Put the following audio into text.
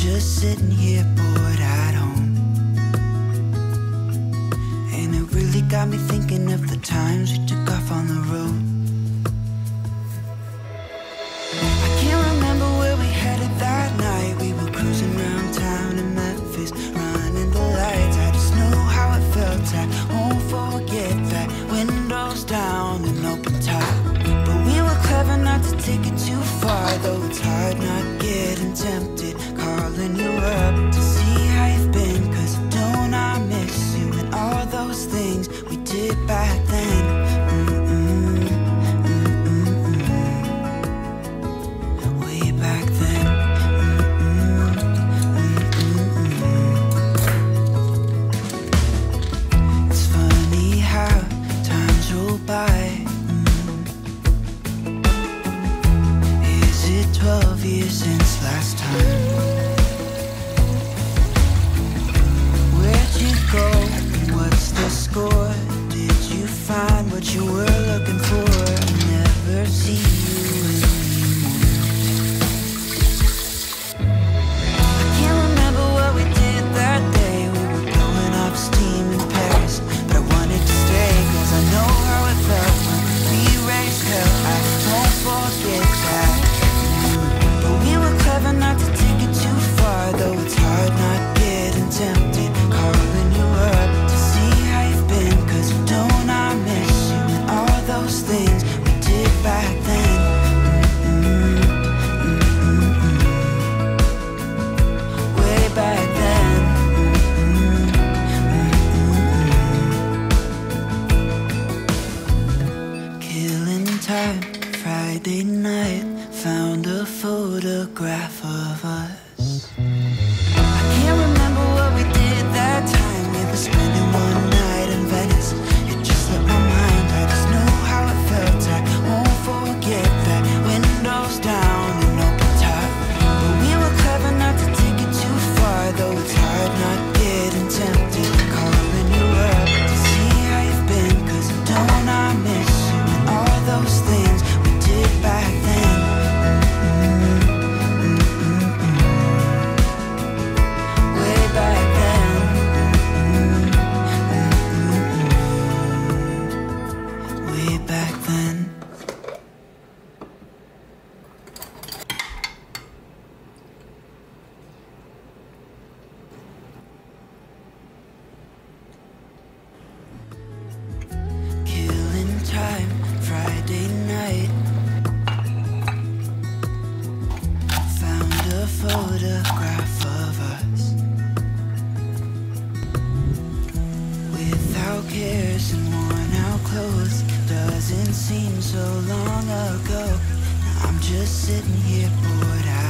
just sitting here bored at home, and it really got me thinking of the times we took off on the road. I can't remember where we headed that night. We were cruising around town in Memphis, running the lights. I just know how it felt. I won't forget that. Windows down and open top, but we were clever not to take it too far. Though it's hard not getting tempted, calling you up to see how you've been. Cause don't I miss you and all those things we did back then. Way back then. It's funny how times roll by. Is it 12 years since last time? Where'd you go? What's the score? Did you find what you were looking for? Never see you anymore. I can't remember what we did that day. We were blowing off steam in Paris, but I wanted to stay. Cause I know how it felt when we raised hell. I won't forget that. But we were clever not to take it too far. Though it's hard not getting tempted, calling you up to see how you've been. Cause don't I miss you and all those things we did back then. Way back then. Killing time, Friday night, found a photograph of us. I can't remember what we did that time. We were spending one night in Venice. It just slipped my mind. I just know how it felt. I won't forget that. Windows down and open top, but we were clever not to take it too far. Though it's hard not getting tempted, calling you up to see how you've been. Cause don't I miss you and all those things we did back then. Way back then. Way back then. Killing time, Friday night, found a photograph of us. Without cares and worn out clothes, doesn't seem so long ago. Now I'm just sitting here bored out.